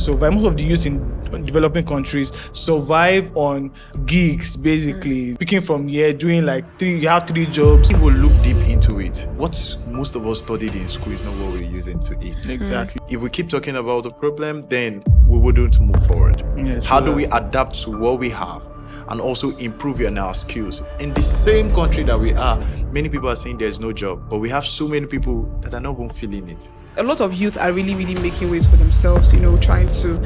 survive. Most of the youth in developing countries survive on gigs, basically. Picking from here, doing like you have 3 jobs. If we look deep into it, what most of us studied in school is not what we're using to eat. Exactly. If we keep talking about the problem, then we wouldn't move forward. Yeah, How true. do we adapt to what we have and also improve on our skills? In the same country that we are, many people are saying there's no job, but we have so many people that are not even feeling it. A lot of youth are really making ways for themselves, trying to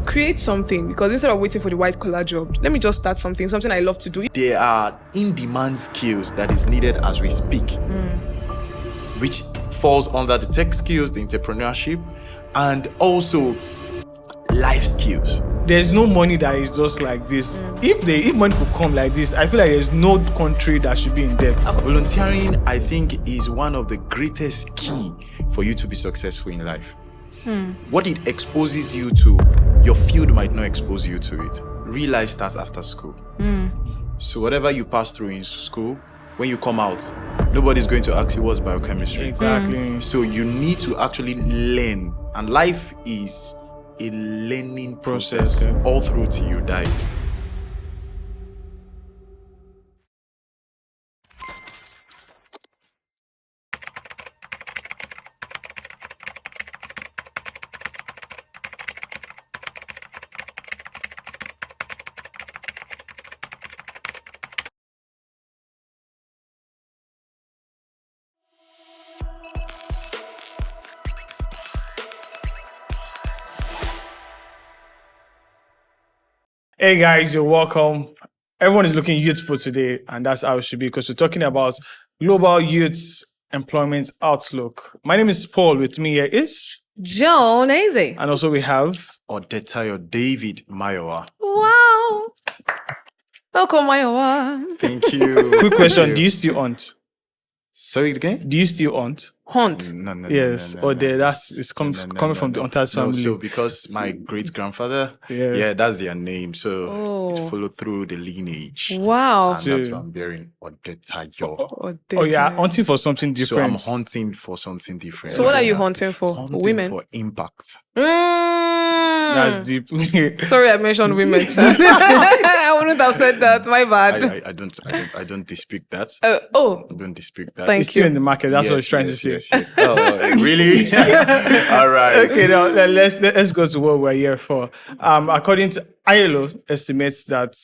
create something, because instead of waiting for the white collar job, let me just start something I love to do. There are in-demand skills that is needed as we speak, which falls under the tech skills, the entrepreneurship, and also life skills. There's no money that is just like this. If money could come like this, I feel like there's no country that should be in debt. Volunteering, I think, is one of the greatest key for you to be successful in life. What it exposes you to, your field might not expose you to it. Real life starts after school. So whatever you pass through in school, when you come out, nobody's going to ask you what's biochemistry. Exactly. So you need to actually learn, and life is a learning process all through till you die. Hey guys, you're welcome. Everyone is looking youthful today, and that's how it should be, because we're talking about global youth employment outlook. My name is Paul. With me here is Joan Eze. and also we have Odetayo David Mayowa. Wow. Welcome, Mayowa. Thank you. quick question. Do you still hunt? Sorry again? Do you still hunt? Hunt. No. Yes. Or it's coming from the Hunters family. So because my great grandfather, Yeah. that's their name. So it's followed through the lineage. Wow. And that's what I'm bearing. Odetayo. Oh yeah, hunting for something So different. I'm hunting for something different. So what are you hunting for? Hunting Women? for impact. That's deep. Sorry, I mentioned women. Sir. I wouldn't have said that. My bad. I don't dispute that. I don't dispute that. Thank It's still in the market. That's what it's trying to say. Yes. Oh, really? All right. Okay, now let's go to what we're here for. According to ILO, estimates that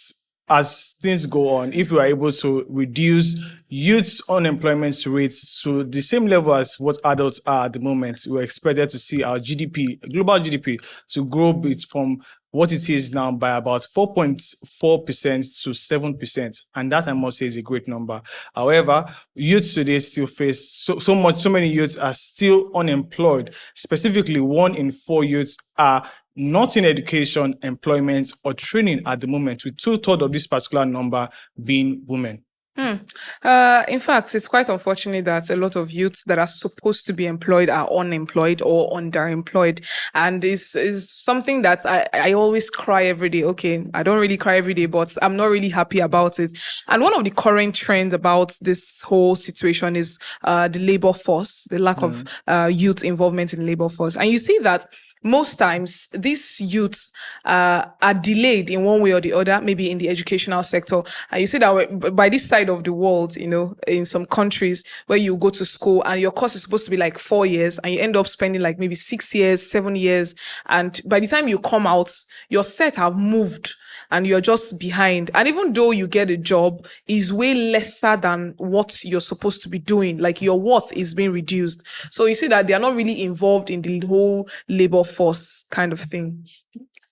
as things go on, if we are able to reduce youth's unemployment rates to the same level as what adults are at the moment, we're expected to see our GDP, global GDP, to grow from what it is now by about 4.4% to 7%. And that, I must say, is a great number. However, youths today still face so many youths are still unemployed. Specifically, 1 in 4 youths are not in education, employment, or training at the moment, with 2/3 of this particular number being women. In fact, it's quite unfortunate that a lot of youths that are supposed to be employed are unemployed or underemployed. And it's something that I always cry every day. Okay, I don't really cry every day, but I'm not really happy about it. And one of the current trends about this whole situation is the labor force, the lack of youth involvement in the labor force. And you see that most times these youths are delayed in one way or the other, maybe in the educational sector. And you see that by this side of the world, in some countries where you go to school and your course is supposed to be like 4 years and you end up spending like maybe 6 years, 7 years. And by the time you come out, your set have moved and you're just behind. And even though you get a job, is way lesser than what you're supposed to be doing. Like your worth is being reduced. So you see that they are not really involved in the whole labor force kind of thing.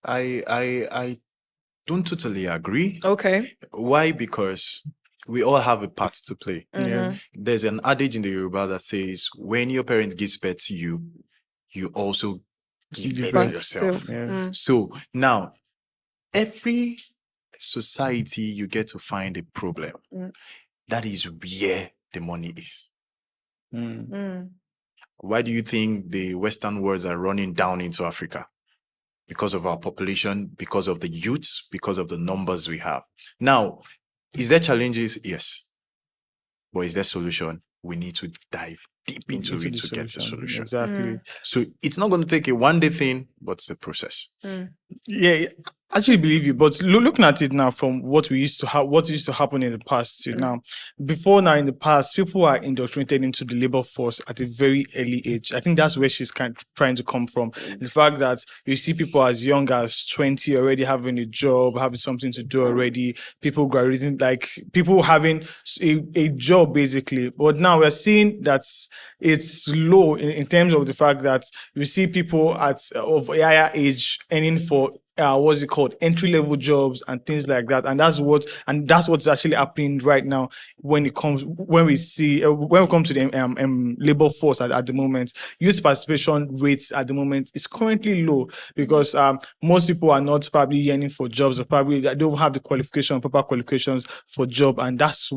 I don't totally agree. Okay. Why? Because we all have a part to play. Yeah. There's an adage in the Yoruba that says, when your parent gives birth to you, you also give birth to yourself. Yeah. So now, every society, you get to find a problem. That is where the money is. Why do you think the Western worlds are running down into Africa? Because of our population, because of the youths, because of the numbers we have. Now, is there challenges? Yes. But is there solution? We need to dive deep into it to get the solution. Exactly. So it's not going to take a one-day thing, but it's a process. Yeah, I actually believe you. But looking at it now from what used to happen in the past to now, in the past, people are indoctrinated into the labor force at a very early age. I think that's where she's kind of trying to come from. The fact that you see people as young as 20 already having a job, having something to do already, people graduating, like people having a job basically. But now we're seeing that it's low in terms of the fact that you see people of higher age earning for what's it called, entry-level jobs and things like that, and that's what's actually happening right now when we come to the labor force at the moment. Youth participation rates at the moment is currently low because most people are not probably yearning for jobs, or probably they don't have the proper qualifications for job, and those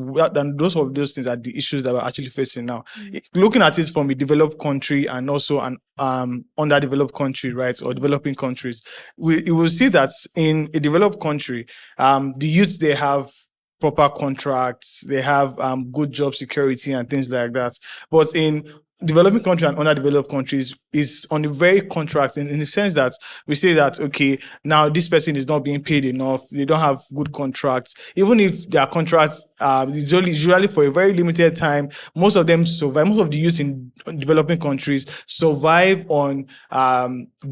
things are the issues that we're actually facing now. Looking at it from a developed country and also an underdeveloped country, right, or developing countries, you will see that in a developed country, the youths, they have proper contracts, they have good job security and things like that. But in developing countries and underdeveloped countries is on a very contract in the sense that we say that, okay, now this person is not being paid enough, they don't have good contracts. Even if their contracts is usually for a very limited time, most of them survive. Most of the youth in developing countries survive on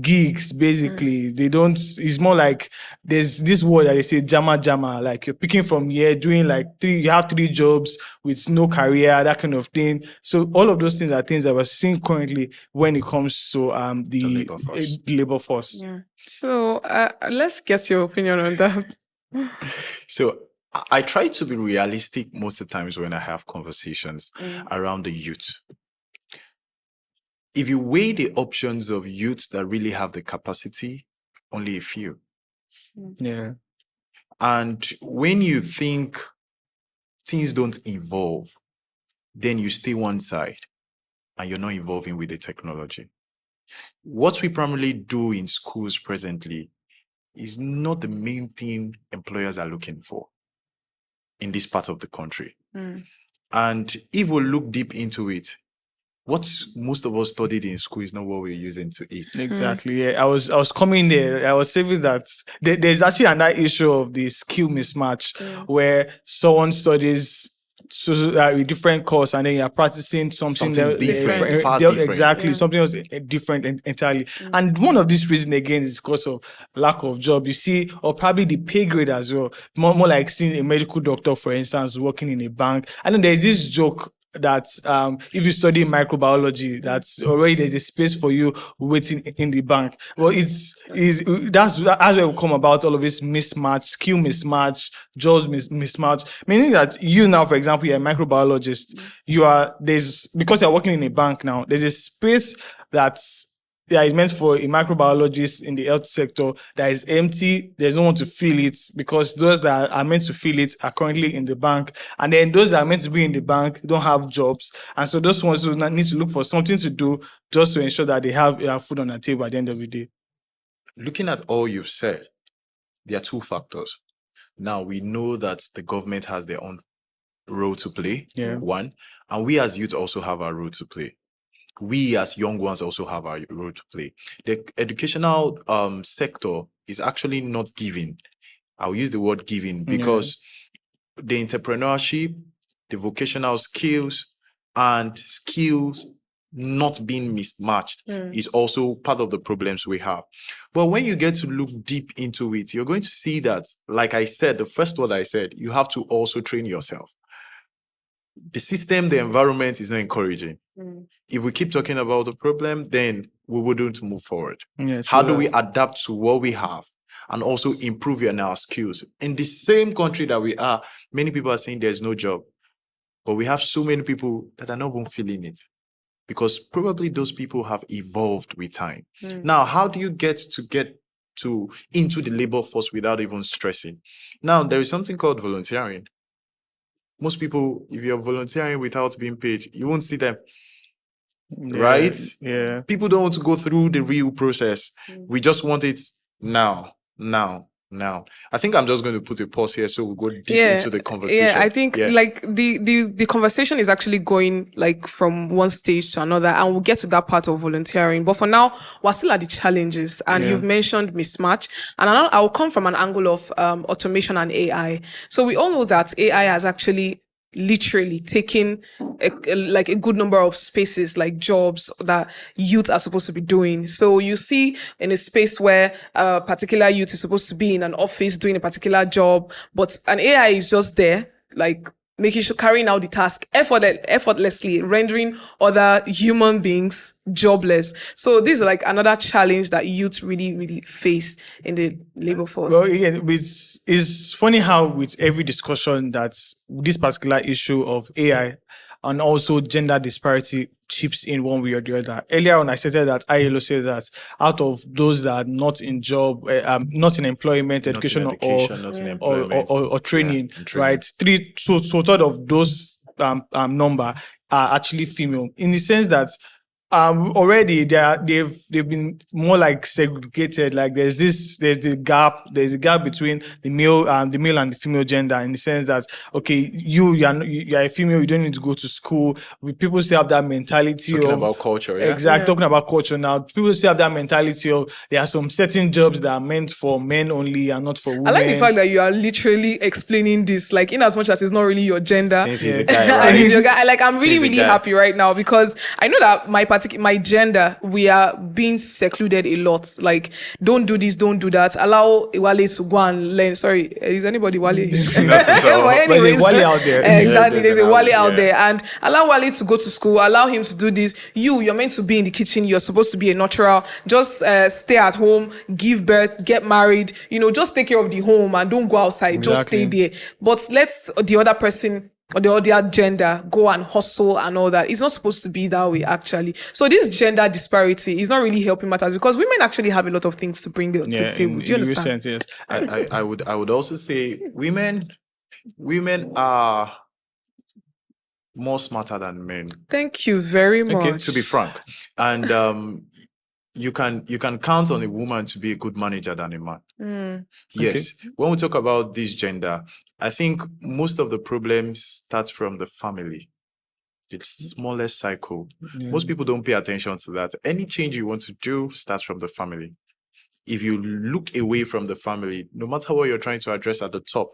gigs, basically. They don't, it's more like there's this word that they say jama, like you're picking from here, doing like you have 3 jobs with no career, that kind of thing. So all of those things are things that we're seeing currently when it comes to the labor force. Yeah. So let's get your opinion on that. So I try to be realistic most of the times when I have conversations around the youth. If you weigh the options of youth that really have the capacity, only a few. Yeah. And when you think things don't evolve, then you stay one side and you're not evolving with the technology. What we primarily do in schools presently is not the main thing employers are looking for in this part of the country. And if we look deep into it, what most of us studied in school is not what we're using to eat. Exactly. Yeah, I was coming there. I was saying that there's actually another issue of the skill mismatch where someone studies a different course and then you're practicing something different, far different. Exactly, something else different entirely. And one of these reasons again is because of lack of job. You see, or probably the pay grade as well. More like seeing a medical doctor, for instance, working in a bank. And then there's this joke that if you study microbiology, that's already there's a space for you waiting in the bank. Well, that's where we come about all of this mismatch, skill mismatch, jobs mismatch. Meaning that you now, for example, you're a microbiologist, because you're working in a bank now, there's a space that is meant for a microbiologist in the health sector that is empty. There's no one to fill it because those that are meant to fill it are currently in the bank. And then those that are meant to be in the bank don't have jobs. And so those ones who need to look for something to do just to ensure that they have food on the table at the end of the day. Looking at all you've said, there are 2 factors. Now, we know that the government has their own role to play, one, and we as youth also have our role to play. We as young ones also have our role to play. The educational sector is actually not giving. I'll use the word giving because the entrepreneurship, the vocational skills, and skills not being mismatched is also part of the problems we have. But when you get to look deep into it, you're going to see that, like I said, the first word I said, you have to also train yourself. The system, the environment is not encouraging. If we keep talking about the problem, then we wouldn't move forward. How do we adapt to what we have and also improve in our skills? In the same country that we are, many people are saying there's no job, but we have so many people that are not even feeling it because probably those people have evolved with time. Now, how do you get into the labor force without even stressing? Now, there is something called volunteering. Most people, if you're volunteering without being paid, you won't see them. Right? Yeah. People don't want to go through the real process. We just want it now. now. I think I'm just going to put a pause here so we go deep into the conversation. Yeah, I think like the conversation is actually going like from one stage to another, and we'll get to that part of volunteering. But for now, we're still at the challenges, and you've mentioned mismatch, and I'll come from an angle of automation and AI. So we all know that AI has actually literally taking like a good number of spaces, like jobs that youth are supposed to be doing. So you see in a space where a particular youth is supposed to be in an office doing a particular job, but an AI is just there, like making sure carrying out the task effortlessly, rendering other human beings jobless. So this is like another challenge that youth really, really face in the labor force. Well, again, it's funny how with every discussion that this particular issue of AI and also gender disparity chips in one way or the other. Earlier on, I stated that ILO said that out of those that are not in job, not in employment, education, or training, right? Third of those number are actually female. In the sense that already they've been more like segregated. Like there's a gap between the male and the female gender, in the sense that okay, you're a female, you don't need to go to school. People still have that mentality talking about culture. Talking about culture now. People still have that mentality of there are some certain jobs that are meant for men only and not for women. I like the fact that you are literally explaining this, like in as much as it's not really your gender. Since he's a guy, right? He's your guy. Like I'm really happy right now because I know that my gender, we are being secluded a lot. Like, don't do this, don't do that. Allow Wale to go and learn. Sorry, is anybody Wale? Not at all. But there's a Wale out there. Exactly, there's a Wale out there. And allow Wale to go to school, allow him to do this. You're meant to be in the kitchen, you're supposed to be a natural. Just stay at home, give birth, get married, just take care of the home and don't go outside, just stay there. But let's the other person or the other gender go and hustle and all that. It's not supposed to be that way, actually. So this gender disparity is not really helping matters because women actually have a lot of things to bring to the table. Do you understand? Sense, yes. I would also say women are more smarter than men. Thank you very much. Okay, to be frank. And you can count on a woman to be a good manager than a man. Yes. Okay. When we talk about this gender, I think most of the problems start from the family. The smallest cycle. Yeah. Most people don't pay attention to that. Any change you want to do starts from the family. If you look away from the family, no matter what you're trying to address at the top,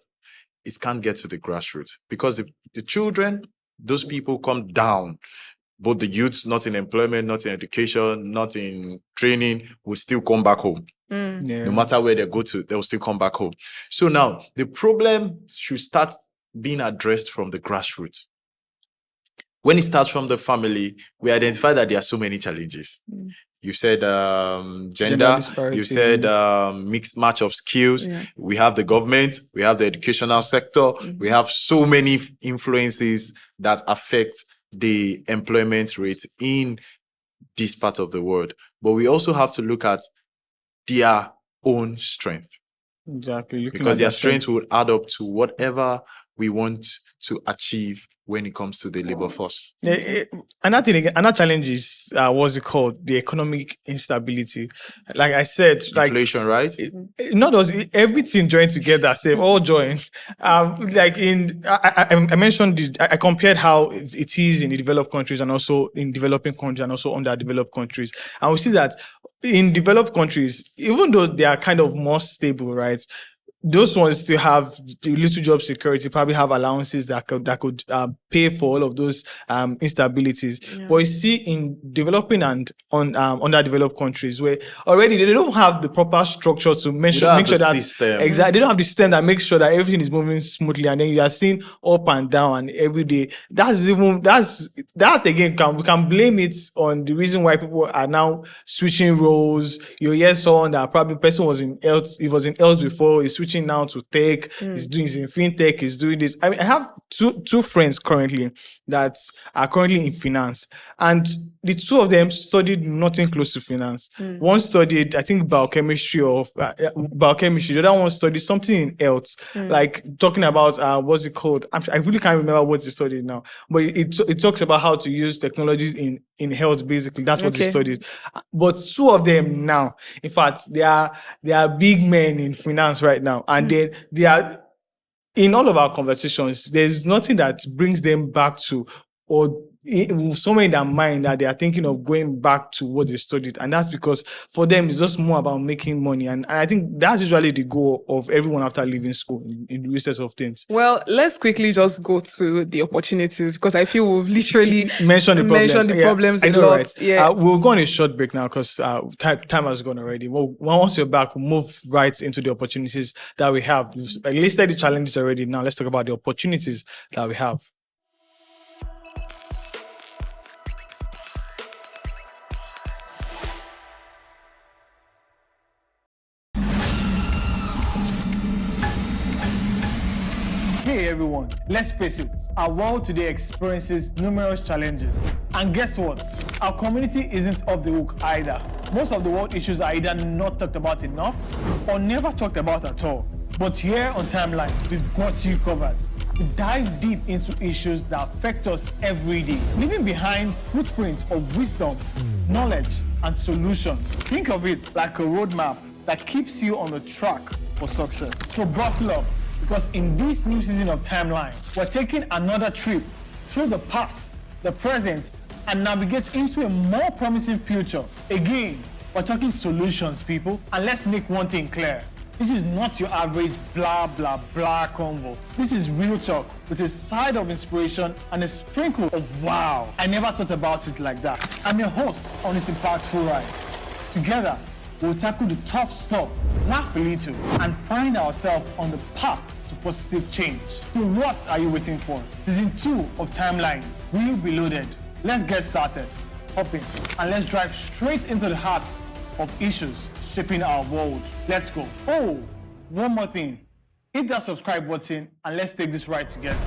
it can't get to the grassroots. Because the children, those people come down. Both the youths, not in employment, not in education, not in training, will still come back home. No matter where they go to, they will still come back home. So now, the problem should start being addressed from the grassroots. When it starts from the family, we identify that there are so many challenges. You said gender you said mixed match of skills. We have the government, we have the educational sector, we have so many influences that affect the employment rate in this part of the world. But we also have to look at their own strength. Exactly. Because their strength will add up to whatever we want to achieve when it comes to the labor force. Another challenge is what's it called? The economic instability. Like I said, inflation, right? Not us, everything joined together, all joined. I mentioned I compared how it is in the developed countries and also in developing countries and also underdeveloped countries. And we see that in developed countries, even though they are kind of more stable, right? Those ones still have little job security, probably have allowances that could pay for all of those instabilities. Yeah. But you see in developing and underdeveloped countries where already they don't have the proper structure to make sure that system. Exactly, they don't have the system that makes sure that everything is moving smoothly, and then you are seeing up and down and every day. That again we can blame it on the reason why people are now switching roles. You hear someone that probably person was in health, he was in health before, he's switching now to tech, he's in fintech, he's doing this. I mean, I have two friends currently that are currently in finance, and the two of them studied nothing close to finance. One studied, I think, biochemistry. The other one studied something in health, like talking about what's it called? I really can't remember what he studied now, but it talks about how to use technology in health, basically. That's what they Okay. studied. But two of them now, in fact, they are big men in finance right now. And then they are, in all of our conversations, there's nothing that brings them back to, or somewhere in their mind that they are thinking of going back to what they studied. And that's because for them, it's just more about making money. And I think that's usually the goal of everyone after leaving school in the recess of things. Well, let's quickly just go to the opportunities, because I feel we've literally Mention the problems I a know, lot. right? Yeah. We'll go on a short break now because time has gone already. Well, once you're back, we'll move right into the opportunities that we have. We've listed the challenges already. Now let's talk about the opportunities that we have. Hey everyone, let's face it, our world today experiences numerous challenges. And guess what? Our community isn't off the hook either. Most of the world issues are either not talked about enough or never talked about at all. But here on Timeline, we've got you covered. We dive deep into issues that affect us every day, leaving behind footprints of wisdom, knowledge, and solutions. Think of it like a roadmap that keeps you on the track for success. So buckle up, because in this new season of Timeline, we're taking another trip through the past, the present, and navigate into a more promising future. Again, we're talking solutions, people. And let's make one thing clear. This is not your average blah, blah, blah convo. This is real talk with a side of inspiration and a sprinkle of wow. I never thought about it like that. I'm your host on this impactful ride. Together, we'll tackle the tough stuff, laugh a little, and find ourselves on the path to positive change. So what are you waiting for? Season 2 of Timeline will be loaded. Let's get started. Hop in, and let's drive straight into the heart of issues shaping our world. Let's go. Oh, one more thing. Hit that subscribe button and let's take this ride together.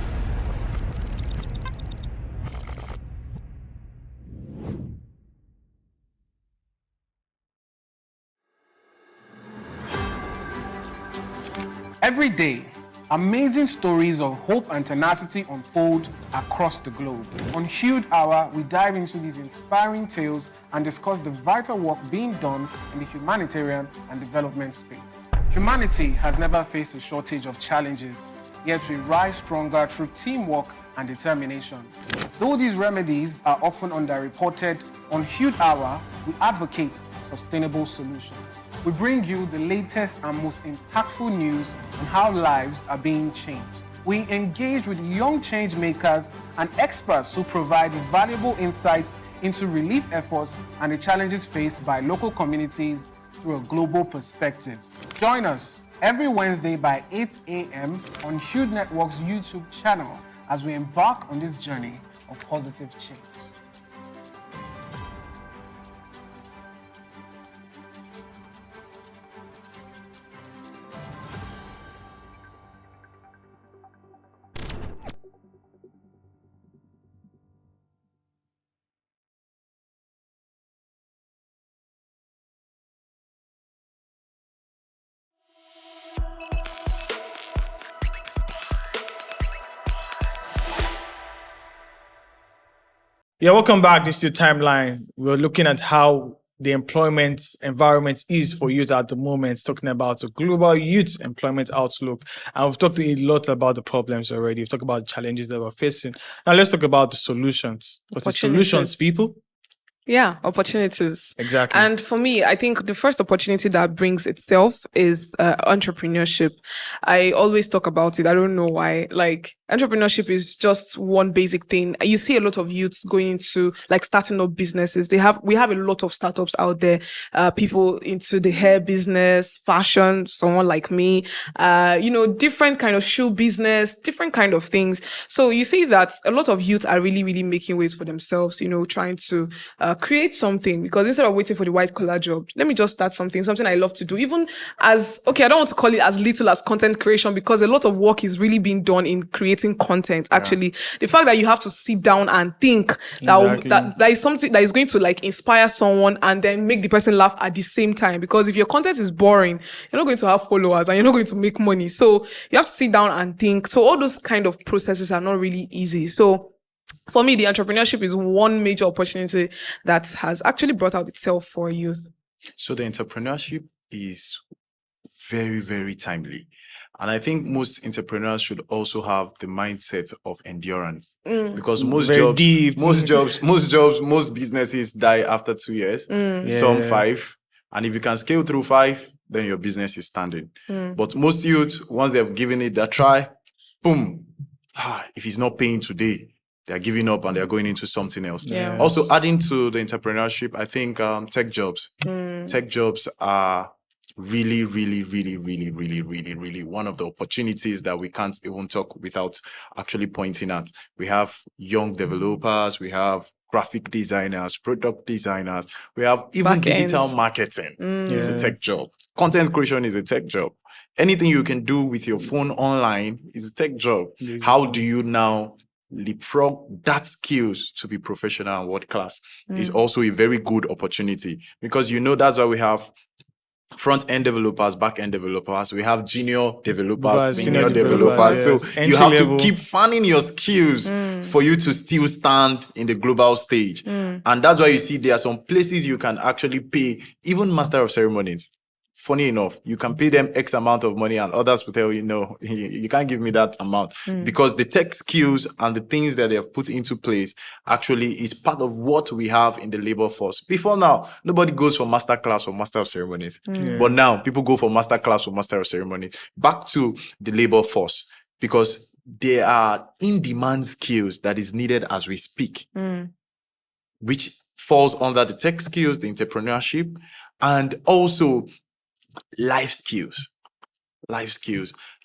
Every day, amazing stories of hope and tenacity unfold across the globe. On Hued Hour, we dive into these inspiring tales and discuss the vital work being done in the humanitarian and development space. Humanity has never faced a shortage of challenges, yet we rise stronger through teamwork and determination. Though these remedies are often underreported, on Hued Hour, we advocate sustainable solutions. We bring you the latest and most impactful news on how lives are being changed. We engage with young change makers and experts who provide valuable insights into relief efforts and the challenges faced by local communities through a global perspective. Join us every Wednesday by 8 a.m. on Hued Network's YouTube channel as we embark on this journey of positive change. Yeah, welcome back. This is your Timeline. We're looking at how the employment environment is for youth at the moment, talking about a global youth employment outlook. And we've talked a lot about the problems already. We've talked about the challenges that we're facing. Now let's talk about the solutions. Because the solutions, people. Yeah, opportunities. Exactly. And for me, I think the first opportunity that brings itself is entrepreneurship. I always talk about it. I don't know why. Like, entrepreneurship is just one basic thing. You see a lot of youths going into like starting up businesses. We have a lot of startups out there. People into the hair business, fashion, someone like me, different kind of shoe business, different kind of things. So you see that a lot of youth are really, really making ways for themselves, trying to create something, because instead of waiting for the white collar job, let me just start something I love to do. Even as, I don't want to call it as little as content creation, because a lot of work is really being done in creating content. Actually, the fact that you have to sit down and think that is something that is going to like inspire someone and then make the person laugh at the same time. Because if your content is boring, you're not going to have followers and you're not going to make money. So you have to sit down and think. So all those kind of processes are not really easy. So for me, the entrepreneurship is one major opportunity that has actually brought out itself for youth. So the entrepreneurship is very, very timely. And I think most entrepreneurs should also have the mindset of endurance, because most businesses die after 2 years, some 5. And if you can scale through 5, then your business is standing. But most youth, once they've given it a try, boom, if it's not paying today, they're giving up and they're going into something else. Yeah. Also, adding to the entrepreneurship, I think tech jobs. Tech jobs are really, really, really, really, really, really, really one of the opportunities that we can't even talk without actually pointing at. We have young developers, we have graphic designers, product designers, we have even digital marketing. It's a tech job. Content creation is a tech job. Anything you can do with your phone online is a tech job. How do you now leapfrog that skills to be professional and world class is also a very good opportunity, because that's why we have front-end developers, back-end developers, we have junior developers, senior developers. So you have to keep fanning your skills for you to still stand in the global stage. And that's why you see there are some places you can actually pay even master of ceremonies. Funny enough, you can pay them X amount of money and others will tell you, no, you can't give me that amount, because the tech skills and the things that they have put into place actually is part of what we have in the labor force. Before now, nobody goes for master class or master of ceremonies. But now people go for master class or master of ceremonies. Back to the labor force, because there are in-demand skills that is needed as we speak, which falls under the tech skills, the entrepreneurship, and also life skills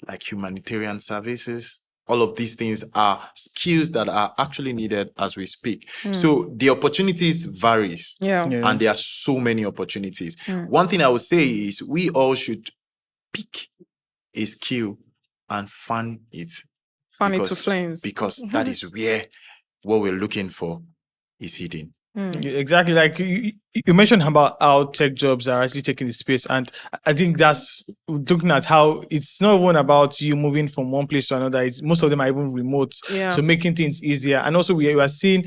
like humanitarian services. All of these things are skills that are actually needed as we speak. So the opportunities varies, and there are so many opportunities. One thing I would say is we all should pick a skill and fan it to flames, because that is where what we're looking for is hidden. Exactly. Like you mentioned about how tech jobs are actually taking the space, and I think that's looking at how it's not even about you moving from one place to another. It's most of them are even remote, so making things easier. And also we are seeing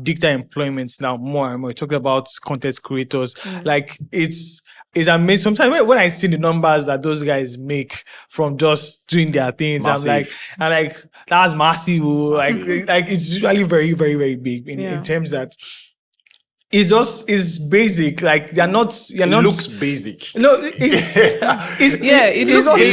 digital employments now more and more. We talk about content creators, like it's amazing. Sometimes when I see the numbers that those guys make from just doing their things, I'm like, that's massive. Like it's usually very, very, very big in terms that it's basic. Like it looks basic. No, it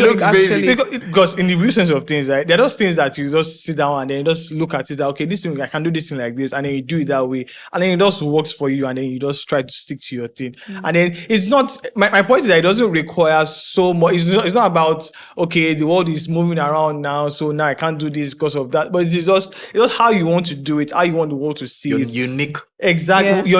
looks basic because in the real sense of things, right? There are those things that you just sit down and then you just look at it. That, okay, this thing I can do this thing like this, and then you do it that way, and then it just works for you, and then you just try to stick to your thing. And then it's not. My point is that it doesn't require so much. It's not about, okay, the world is moving around now, so now I can't do this because of that. But it's just how you want to do it, how you want the world to see You're it. unique. Exactly.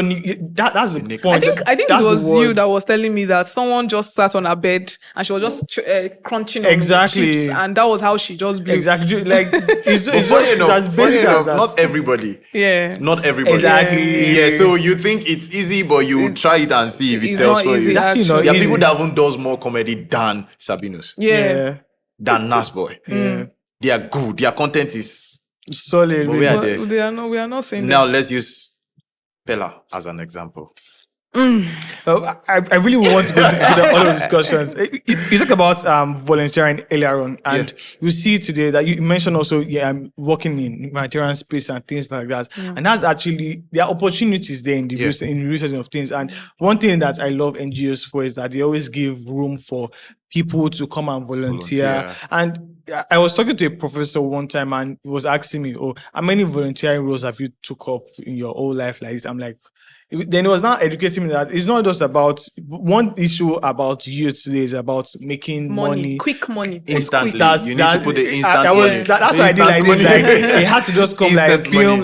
That's the point. I think it was you that was telling me that someone just sat on her bed and she was just crunching on chips, and that was how she just blew. Exactly. Like it's as basic as that. Not everybody. Not everybody. Exactly. Yeah. So you think it's easy, but you try it and see if it sells for you. There are people that even does more comedy than Sabinus. Than Nasboy. They are good. Their content is solid. We are not saying now. Let's use Pella as an example. I really want to go into all of the discussions. You talk about volunteering earlier on, and you see today that you mentioned also, I'm working in humanitarian space and things like that. And that's actually, there are opportunities there in the research of things. And one thing that I love NGOs for is that they always give room for people to come and volunteer. And I was talking to a professor one time, and he was asking me, how many volunteering roles have you took up in your whole life like this? I'm like, then it was now educating me that it's not just about one issue about youth today, is about making money. Quick money. Instantly. You need to put the instant money. That's why I did like this. Like, it had to just come like film.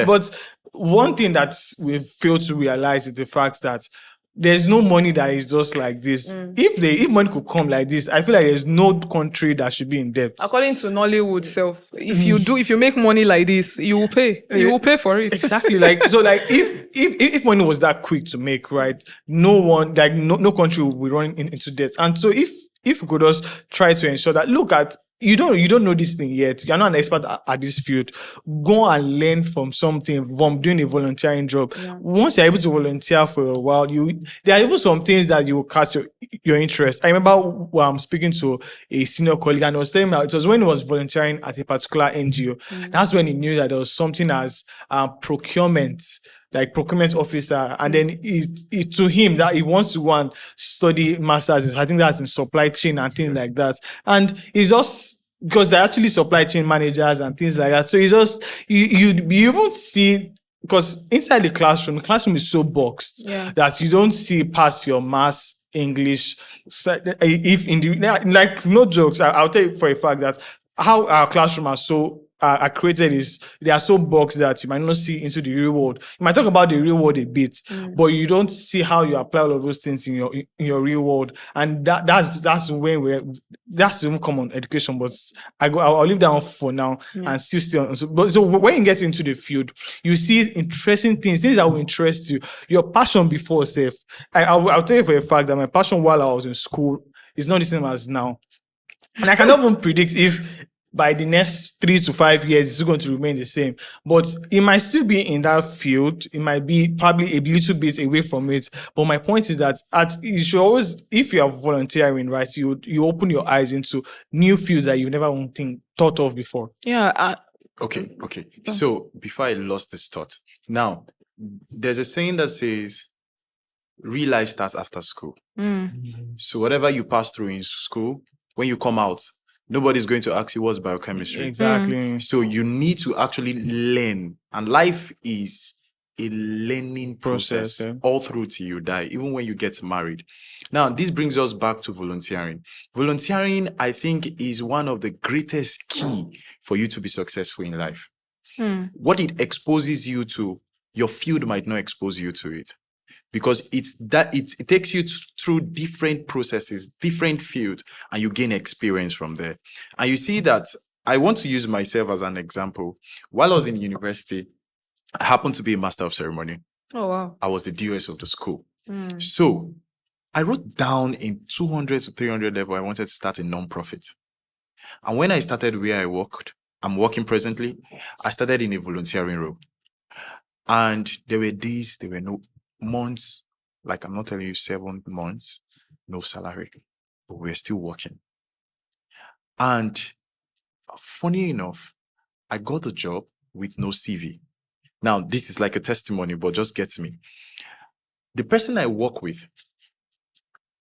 But one thing that we failed to realize is the fact that there's no money that is just like this. If money could come like this, I feel like there's no country that should be in debt. According to Nollywood self, if you make money like this, you will pay. You will pay for it. Exactly. If money was that quick to make, right, no country would be running into debt. And so if we could just try to ensure that, look at you don't know this thing yet. You're not an expert at this field. Go and learn from something, from doing a volunteering job. Once you're able to volunteer for a while, there are even some things that you will catch your interest. I remember I'm speaking to a senior colleague, and I was telling me it was when he was volunteering at a particular NGO. That's when he knew that there was something as procurement, like procurement officer, and then it to him that he wants to go and study masters. I think that's in supply chain and things like that. And it's just because they're actually supply chain managers and things like that. So it's just you won't see, because inside the classroom is so boxed that you don't see past your maths, English. So if in the, like, no jokes, I'll tell you for a fact that how our classroom are created is they are so boxed that you might not see into the real world. You might talk about the real world a bit, but you don't see how you apply all of those things in your real world. And that's when that's even common education. But I'll leave that on for now and still stay on. So when you get into the field, you see interesting things that will interest you. Your passion before self. I'll tell you for a fact that my passion while I was in school is not the same as now. And I cannot even predict if by the next 3 to 5 years, it's going to remain the same. But it might still be in that field. It might be probably a little bit away from it. But my point is that you should always, if you are volunteering, right, you open your eyes into new fields that you never thought of before. Yeah. Okay. So before I lost this thought, now there's a saying that says, real life starts after school. So whatever you pass through in school, when you come out, nobody's going to ask you what's biochemistry. Exactly. So you need to actually learn. And life is a learning process all through till you die, even when you get married. Now, this brings us back to volunteering. Volunteering, I think, is one of the greatest key for you to be successful in life. What it exposes you to, your field might not expose you to it. Because it takes you through different processes, different fields, and you gain experience from there. And you see that I want to use myself as an example. While I was in university, I happened to be a master of ceremony. Oh, wow. I was the DOS of the school. So I wrote down in 200 to 300 level, I wanted to start a non-profit. And when I started where I worked, I'm working presently, I started in a volunteering role. And there were days, there were no months, like I'm not telling you 7 months, no salary, but we're still working. And funny enough, I got a job with no CV. Now, this is like a testimony, but just gets me. The person I work with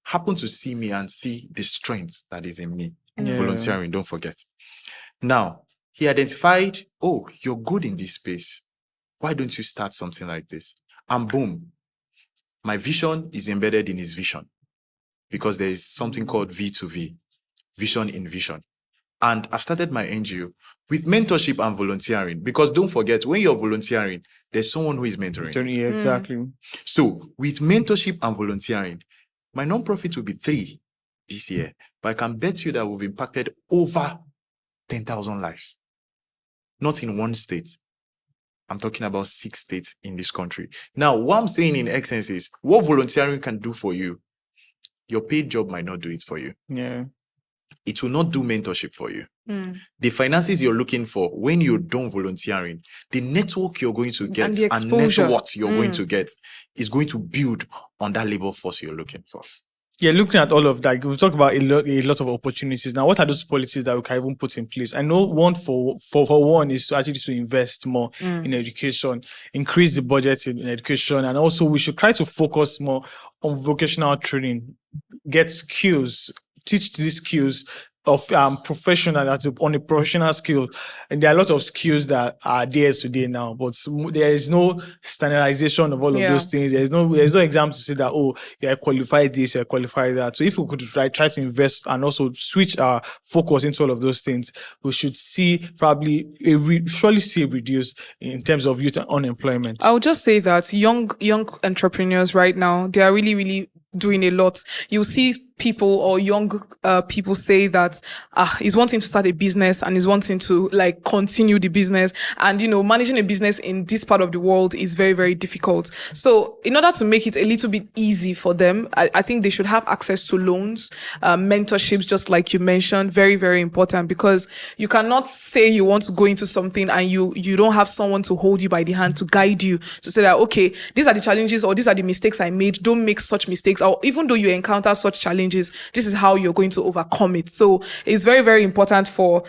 happened to see me and see the strength that is in me. Volunteering, don't forget. Now, he identified, oh, you're good in this space. Why don't you start something like this? And boom, my vision is embedded in his vision, because there is something called V2V, vision in vision. And I've started my NGO with mentorship and volunteering, because don't forget, when you're volunteering, there's someone who is mentoring. Yeah, exactly. So with mentorship and volunteering, my non-profit will be 3 this year, but I can bet you that we've impacted over 10,000 lives. Not in one state. I'm talking about 6 states in this country. Now, what I'm saying in essence is, what volunteering can do for you, your paid job might not do it for you. Yeah. It will not do mentorship for you. The finances you're looking for when you're done volunteering, the network you're going to get And the and exposure. net what you're going to get is going to build on that labor force you're looking for. Yeah, looking at all of that, we talk about a lot of opportunities. Now, what are those policies that we can even put in place? I know one for one is to actually to invest more in education, increase the budget in education, and also we should try to focus more on vocational training, get skills, teach these skills of professional, that's on a professional skill. And there are a lot of skills that are there today now, but there is no standardization of all of those things. There's no exam to say that, oh, you're qualified this, you're qualified that. So if we could try to invest and also switch our focus into all of those things, we should see probably surely see a reduce in terms of youth unemployment. I would just say that young entrepreneurs right now, they are really, really doing a lot. You see people or young people say that he's wanting to start a business and he's wanting to like continue the business, and managing a business in this part of the world is very, very difficult. So in order to make it a little bit easy for them, I think they should have access to loans, mentorships, just like you mentioned. Very, very important, because you cannot say you want to go into something and you don't have someone to hold you by the hand, to guide you, to say that, okay, these are the challenges or these are the mistakes I made. Don't make such mistakes. Or even though you encounter such challenges, this is how you're going to overcome it. So it's very, very important for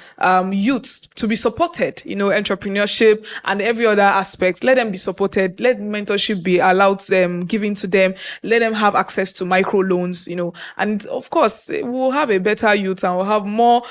youth to be supported, entrepreneurship and every other aspect. Let them be supported. Let mentorship be allowed given to them. Let them have access to micro loans, and of course we'll have a better youth and we'll have more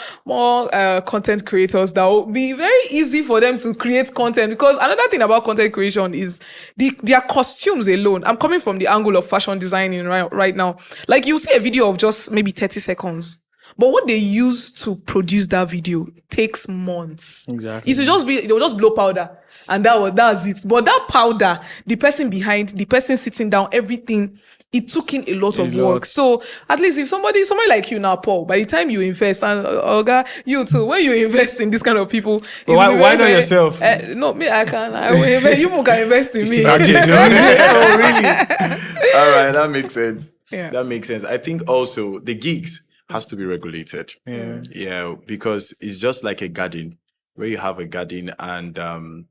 content creators that will be very easy for them to create content. Because another thing about content creation is their costumes alone. I'm coming from the angle of fashion designing right now. Like, you see a video of just maybe 30 seconds. But what they use to produce that video takes months. Exactly. They'll just blow powder and that's it. But that powder, the person behind, the person sitting down, everything, it took in a lot of work. So at least if somebody like you now, Paul, by the time you invest, and Olga, you too, when you invest in this kind of people, why not yourself? No, me, I will invest. You can invest in me. Oh, really? All right, that makes sense. Yeah. That makes sense. I think also the gigs has to be regulated. Yeah. Because it's just like a garden, where you have a garden, and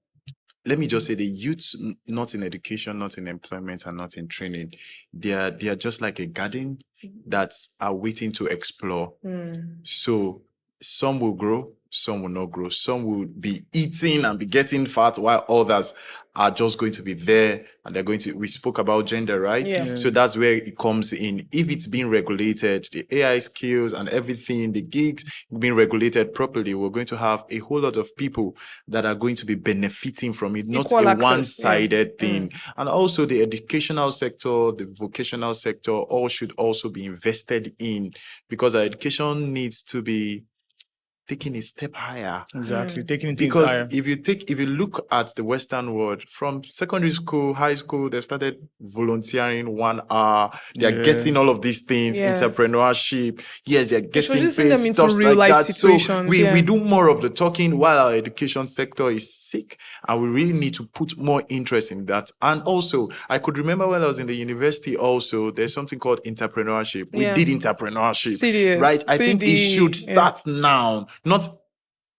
let me just say, the youths not in education, not in employment, and not in training, they are just like a garden that are waiting to explore. So some will grow, some will not grow. Some will be eating and be getting fat, while others are just going to be there and they're going to, we spoke about gender, right? Yeah. So that's where it comes in. If it's being regulated, the AI skills and everything, the gigs being regulated properly, we're going to have a whole lot of people that are going to be benefiting from it, not Equal a access, one-sided thing. And also the educational sector, the vocational sector, all should also be invested in, because our education needs to be taking a step higher. Exactly. Taking things higher. Because if you look at the Western world, from secondary school, high school, they've started volunteering 1 hour. They're getting all of these things, entrepreneurship. Yes, they're getting Introducing paid, them into stuff real like life that. situations, So we do more of the talking while our education sector is sick, and we really need to put more interest in that. And also, I could remember when I was in the university also, there's something called entrepreneurship. We did entrepreneurship, CDS, right? I think it CD, should start now. Not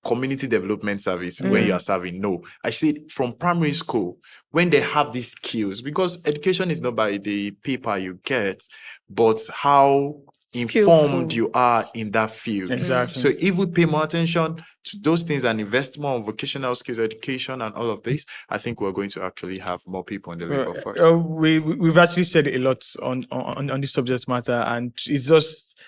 community development service when you are serving. No, I said from primary school, when they have these skills, because education is not by the paper you get, but how informed you are in that field. Exactly. So if we pay more attention to those things and invest more on vocational skills education and all of this, I think we're going to actually have more people in the labor force. We've actually said a lot on this subject matter, and it's just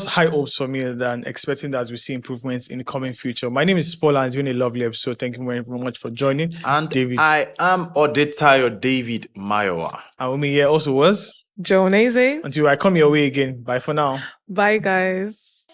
high hopes for me than expecting that we see improvements in the coming future. My name is Paul, and it's been a lovely episode. Thank you very much for joining. And David. I am Odetayo David Mayowa. And with me here also was Jonese. until I come your way again. Bye for now. Bye, guys.